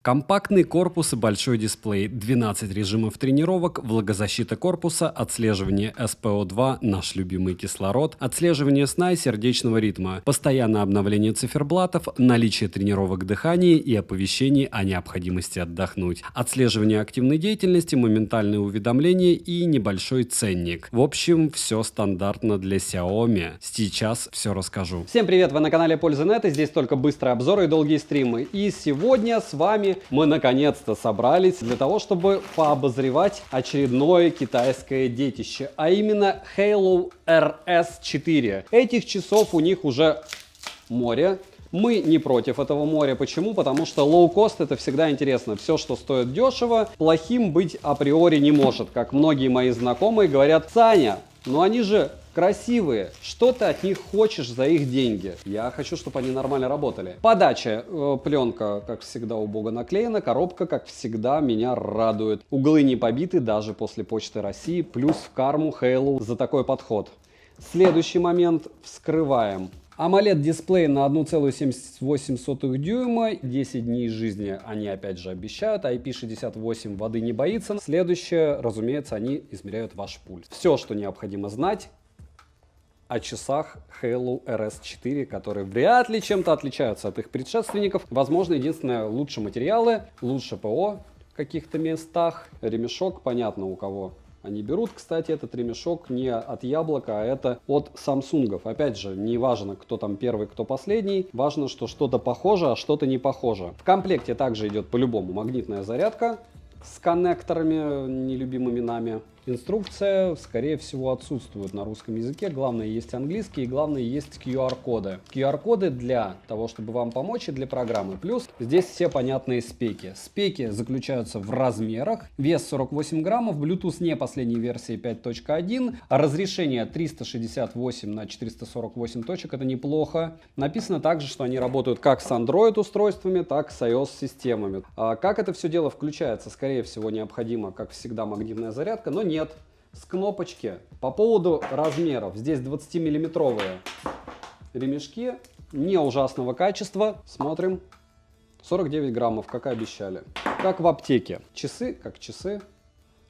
Компактный корпус и большой дисплей, 12 режимов тренировок, влагозащита корпуса, отслеживание СПО2, наш любимый кислород, отслеживание сна и сердечного ритма, постоянное обновление циферблатов, наличие тренировок дыхания и оповещений о необходимости отдохнуть, отслеживание активной деятельности, моментальные уведомления и небольшой ценник. В общем, все стандартно для Xiaomi. Сейчас все расскажу. Всем привет, вы на канале Пользы.нет, и здесь только быстрые обзоры и долгие стримы. И сегодня с вами мы наконец-то собрались для того, чтобы пообозревать очередное китайское детище, а именно Halo RS4. Этих часов у них уже море. Мы не против этого моря. Почему? Потому что лоу-кост — это всегда интересно. Все, что стоит дешево, плохим быть априори не может. Как многие мои знакомые говорят: Саня, ну они же красивые, что ты от них хочешь за их деньги? Я хочу, чтобы они нормально работали. Подача. Пленка, как всегда, убого наклеена. Коробка, как всегда, меня радует. Углы не побиты даже после Почты России. Плюс в карму Halo за такой подход. Следующий момент. Вскрываем. AMOLED-дисплей на 1,78 дюйма, 10 дней жизни они опять же обещают, IP68 воды не боится. Следующее, разумеется, они измеряют ваш пульс. Все, что необходимо знать о часах Halo RS4, которые вряд ли чем-то отличаются от их предшественников. Возможно, единственное, лучше материалы, лучше ПО в каких-то местах, ремешок, понятно у кого они берут. Кстати, этот ремешок не от Яблока, а это от Samsung. Опять же, не важно, кто там первый, кто последний. Важно, что что-то похоже, а что-то не похоже. В комплекте также идет по-любому магнитная зарядка с коннекторами, нелюбимыми нами. Инструкция, скорее всего, отсутствует на русском языке. Главное, есть английский, и главное, есть QR-коды. QR-коды для того, чтобы вам помочь, и для программы. Плюс здесь все понятные спеки. Спеки заключаются в размерах. Вес 48 граммов, Bluetooth не последней версии 5.1, разрешение 368 на 448 точек, это неплохо. Написано также, что они работают как с Android устройствами, так и с iOS системами. А как это все дело включается? Скорее всего, необходимо, как всегда, магнитная зарядка, но нет, с кнопочки. По поводу размеров, здесь 20-миллиметровые ремешки, не ужасного качества. Смотрим, 49 граммов, как и обещали. Как в аптеке. Часы, как часы.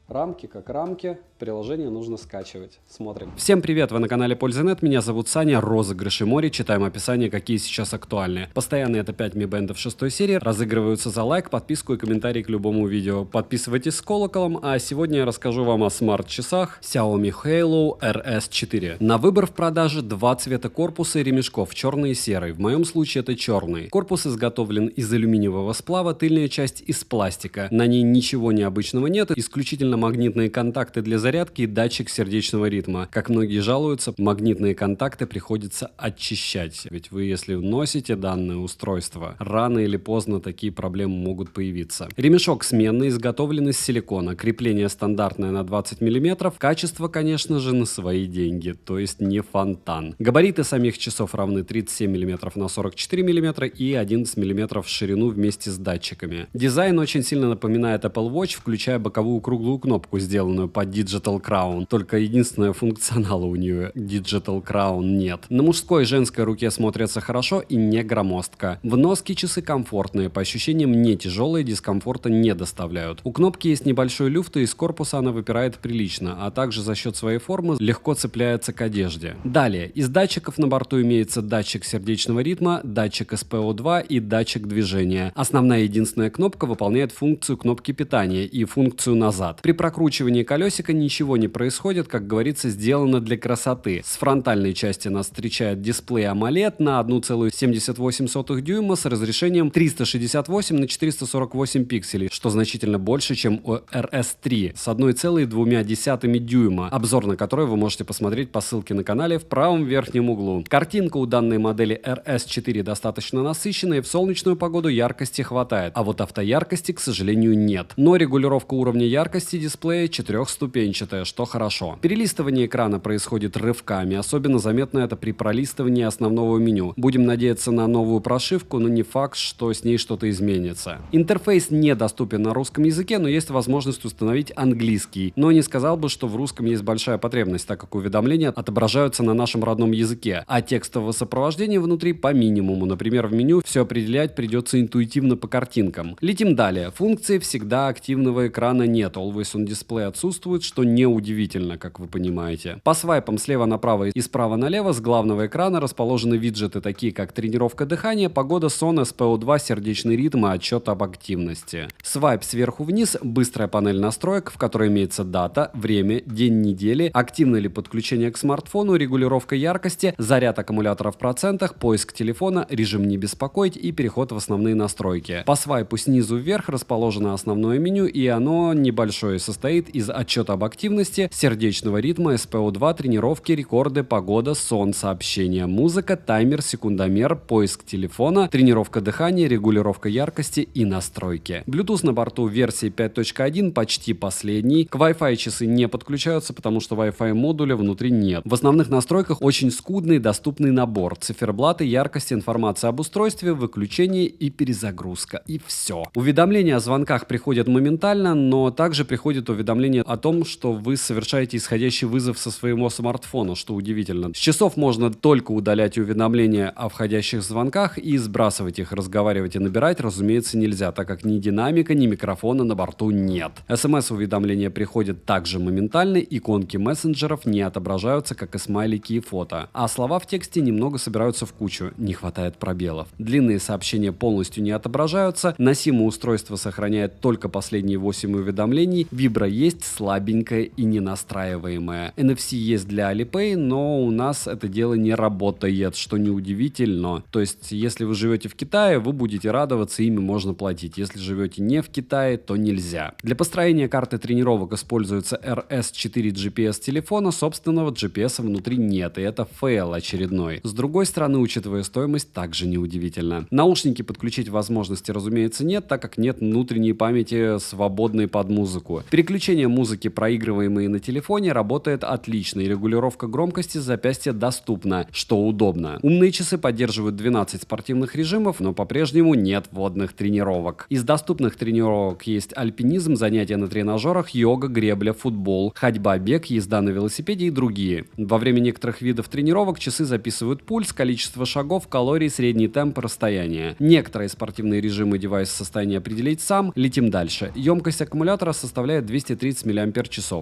Рамки, как рамки. Приложение нужно скачивать. Смотрим. Всем привет, вы на канале Пользы.нет, меня зовут Саня, розыгрыши море, читаем описание, какие сейчас актуальны. Постоянно это 5 Mi Band 6 серии, разыгрываются за лайк, подписку и комментарий к любому видео. Подписывайтесь с колоколом, а сегодня я расскажу вам о смарт-часах Xiaomi Halo RS4. На выбор в продаже два цвета корпуса и ремешков, черный и серый. В моем случае это черный. Корпус изготовлен из алюминиевого сплава, тыльная часть из пластика. На ней ничего необычного нет, исключительно магнитные контакты для зарядки и датчик сердечного ритма. Как многие жалуются, магнитные контакты приходится очищать. Ведь вы, если носите данное устройство, рано или поздно такие проблемы могут появиться. Ремешок сменный, изготовлен из силикона. Крепление стандартное на 20 мм. Качество, конечно же, на свои деньги, то есть не фонтан. Габариты самих часов равны 37 мм на 44 мм и 11 мм в ширину вместе с датчиками. Дизайн очень сильно напоминает Apple Watch, включая боковую круглую кнопку, сделанную под Digital Crown. Только единственное, функционала у нее Digital Crown нет. На мужской и женской руке смотрятся хорошо и не громоздко. В носке часы комфортные, по ощущениям не тяжелые, дискомфорта не доставляют. У кнопки есть небольшой люфт, и из корпуса она выпирает прилично, а также за счет своей формы легко цепляется к одежде. Далее, из датчиков на борту имеется датчик сердечного ритма, датчик СПО2 и датчик движения. Основная единственная кнопка выполняет функцию кнопки питания и функцию назад. При прокручивании колесика ничего не происходит, как говорится, сделано для красоты. С фронтальной части нас встречает дисплей AMOLED на 1,78 дюйма с разрешением 368 на 448 пикселей, что значительно больше, чем у RS3 с 1,2 дюйма, обзор на который вы можете посмотреть по ссылке на канале в правом верхнем углу. Картинка у данной модели RS4 достаточно насыщенная, и в солнечную погоду яркости хватает, а вот автояркости, к сожалению, нет. Но регулировка уровня яркости дисплея четырехступенчатая, что хорошо. Перелистывание экрана происходит рывками, особенно заметно это при пролистывании основного меню. Будем надеяться на новую прошивку, но не факт, что с ней что-то изменится. Интерфейс недоступен на русском языке, но есть возможность установить английский. Но не сказал бы, что в русском есть большая потребность, так как уведомления отображаются на нашем родном языке, а текстового сопровождения внутри по минимуму. Например, в меню все определять придется интуитивно по картинкам. Летим далее. Функции всегда активного экрана нет. Always on Display отсутствует, что неудивительно, как вы понимаете. По свайпам слева направо и справа налево с главного экрана расположены виджеты, такие как тренировка дыхания, погода, сон, SPO2, сердечный ритм и отчет об активности. Свайп сверху вниз, быстрая панель настроек, в которой имеется дата, время, день недели, активно ли подключение к смартфону, регулировка яркости, заряд аккумулятора в процентах, поиск телефона, режим не беспокоить и переход в основные настройки. По свайпу снизу вверх расположено основное меню, и оно небольшое, состоит из отчета об активности, сердечного ритма, SPO2, тренировки, рекорды, погода, сон, сообщения, музыка, таймер, секундомер, поиск телефона, тренировка дыхания, регулировка яркости и настройки. Bluetooth на борту версии 5.1 почти последний. К Wi-Fi часы не подключаются, потому что Wi-Fi модуля внутри нет. В основных настройках очень скудный доступный набор. Циферблаты, яркость, информация об устройстве, выключение и перезагрузка. И все. Уведомления о звонках приходят моментально, но также приходит уведомление о том, что вы совершаете исходящий вызов со своего смартфона, что удивительно. С часов можно только удалять уведомления о входящих звонках и сбрасывать их. Разговаривать и набирать, разумеется, нельзя, так как ни динамика, ни микрофона на борту нет. СМС-уведомления приходят также моментально, иконки мессенджеров не отображаются, как и смайлики и фото. А слова в тексте немного собираются в кучу, не хватает пробелов. Длинные сообщения полностью не отображаются, носимое устройство сохраняет только последние 8 уведомлений, вибра есть, слабенькая и ненастраиваемая. NFC есть для Alipay, но у нас это дело не работает, что неудивительно. То есть, если вы живете в Китае, вы будете радоваться, ими можно платить. Если живете не в Китае, то нельзя. Для построения карты тренировок используется RS4 GPS телефона, собственного GPS внутри нет, и это фейл очередной. С другой стороны, учитывая стоимость, также неудивительно. Наушники подключить возможности, разумеется, нет, так как нет внутренней памяти, свободной под музыку. Переключение музыки, проигрываемой на телефоне, работает отлично, и регулировка громкости с запястья доступна, что удобно. Умные часы поддерживают 12 спортивных режимов, но по-прежнему нет водных тренировок. Из доступных тренировок есть альпинизм, занятия на тренажерах, йога, гребля, футбол, ходьба, бег, езда на велосипеде и другие. Во время некоторых видов тренировок часы записывают пульс, количество шагов, калорий, средний темп, расстояние. Некоторые спортивные режимы девайс в состоянии определить сам. Летим дальше. Емкость аккумулятора составляет 230 мАч.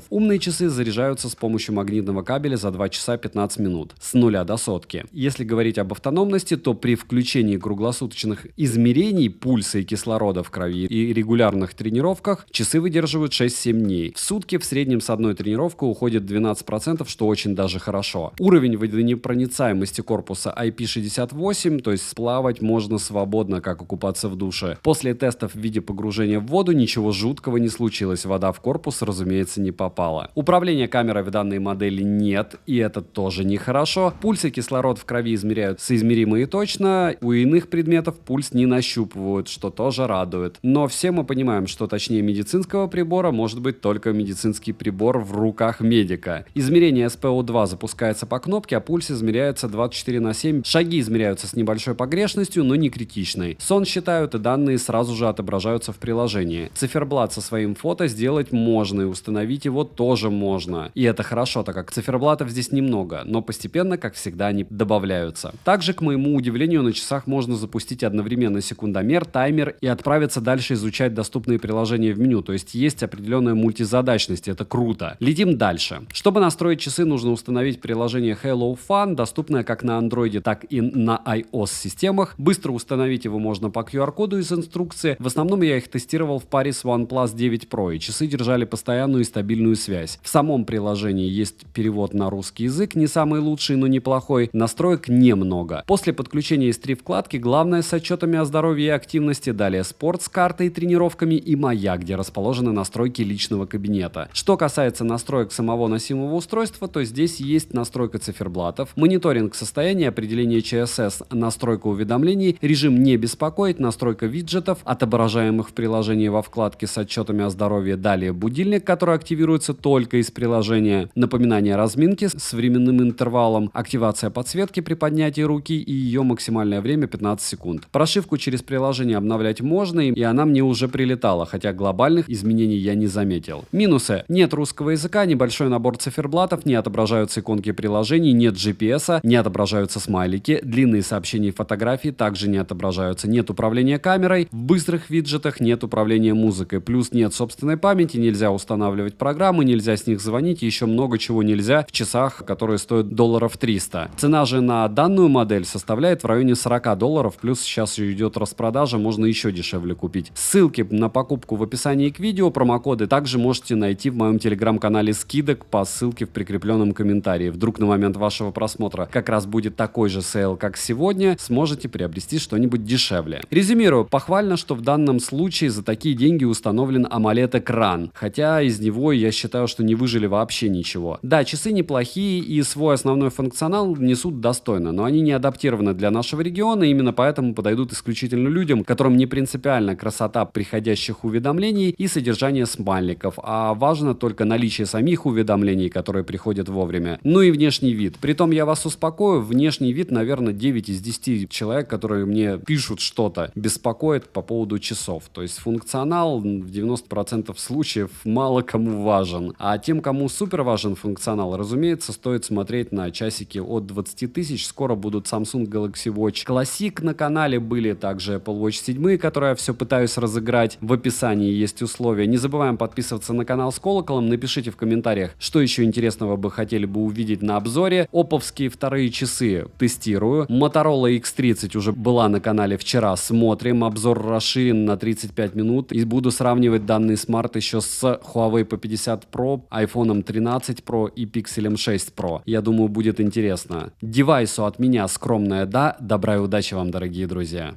Умные часы заряжаются с помощью магнитного кабеля за 2 часа 15 минут. С 0 до сотки. Если говорить об автономности, то при включении круглосуточных измерений пульса и кислорода в крови и регулярных тренировках часы выдерживают 6-7 дней. В сутки в среднем с одной тренировкой уходит 12%, что очень даже хорошо. Уровень водонепроницаемости корпуса IP68, то есть плавать можно свободно, как окупаться в душе. После тестов в виде погружения в воду ничего жуткого не случилось, вода в корпус, разумеется, не попала. Управления камерой в данной модели нет, и это тоже нехорошо. Пульс и кислород в крови измеряют соизмеримо и точно, у иных предметов пульс не нащупывают, что тоже радует. Но все мы понимаем, что точнее медицинского прибора может быть только медицинский прибор в руках медика. Измерение SPO2 запускается по кнопке, а пульс измеряется 24/7. Шаги измеряются с небольшой погрешностью, но не критичной. Сон считают, и данные сразу же отображаются в приложении. Циферблат со своим фото сделать можно, и установить его тоже можно. И это хорошо, так как циферблатов здесь немного, но постепенно, как всегда, они добавляются. Также, к моему удивлению, на часах можно запустить одновременно секундомер, таймер и отправиться дальше изучать доступные приложения в меню, то есть есть определенная мультизадачность, это круто. Летим дальше. Чтобы настроить часы, нужно установить приложение Hello Fun, доступное как на Android, так и на iOS системах. Быстро установить его можно по QR-коду из инструкции. В основном я их тестировал в паре с OnePlus 9 Pro, и часы держали постоянную и стабильную связь. В самом приложении есть перевод на русский язык, не самый лучший, но неплохой. Настроек немного. После подключения есть 3 вкладки, главное с отчетами о здоровье и активности, далее спорт с картой и тренировками и моя, где расположены настройки личного кабинета. Что касается настроек самого носимого устройства, то здесь есть настройка циферблатов, мониторинг состояния, определение ЧСС, настройка уведомлений, режим не беспокоить, настройка виджетов, отображаемых в приложении во вкладке с отчетами о здоровье, Далее будильник, который активируется только из приложения. Напоминание о разминке с временным интервалом. Активация подсветки при поднятии руки и ее максимальное время 15 секунд. Прошивку через приложение обновлять можно, и она мне уже прилетала, хотя глобальных изменений я не заметил. Минусы. Нет русского языка, небольшой набор циферблатов, не отображаются иконки приложений, нет GPS, не отображаются смайлики, длинные сообщения и фотографии также не отображаются, нет управления камерой, в быстрых виджетах нет управления музыкой, плюс нет собственной памяти, нельзя устанавливать программы, нельзя с них звонить и еще много чего нельзя в часах, которые стоят $300. Цена же на данную модель составляет в районе $40, плюс сейчас идет распродажа, можно еще дешевле купить. Ссылки на покупку в описании к видео, промокоды также можете найти в моем телеграм-канале скидок по ссылке в прикрепленном комментарии. Вдруг на момент вашего просмотра как раз будет такой же сейл, как сегодня, сможете приобрести что-нибудь дешевле. Резюмирую, похвально, что в данном случае за такие деньги установлен AMOLED-экран, хотя из него я считаю, что не выжили вообще ничего. Да, часы неплохие и свой основной функционал несут достойно, но они не адаптированы для нашего региона, именно поэтому подойдут исключительно людям, которым не принципиальна красота приходящих уведомлений и содержание смайликов, а важно только наличие самих уведомлений, которые приходят вовремя. Ну и внешний вид. Притом я вас успокою, внешний вид, наверное, 9 из 10 человек, которые мне пишут что-то, беспокоит по поводу часов. То есть функционал в 90% случаев мало кому важен. А тем, кому супер важен функционал, разумеется, стоит смотреть на часики от 20 тысяч. Скоро будут Samsung Galaxy Watch Classic на канале, были также Apple Watch 7, которые я все пытаюсь разыграть. В описании есть условия. Не забываем подписываться на канал с колоколом. Напишите в комментариях, что еще интересного бы хотели бы увидеть на обзоре. Опповские вторые часы тестирую. Motorola X30 уже была на канале вчера. Смотрим. Обзор расширен на 35 минут. И буду сравнивать данный смарт еще с Huawei P50 Pro, iPhone 13 Pro и Pixel 6 Pro. Я думаю, будет интересно. Девайсу от меня скромное да. Добра и удачи вам, дорогие друзья.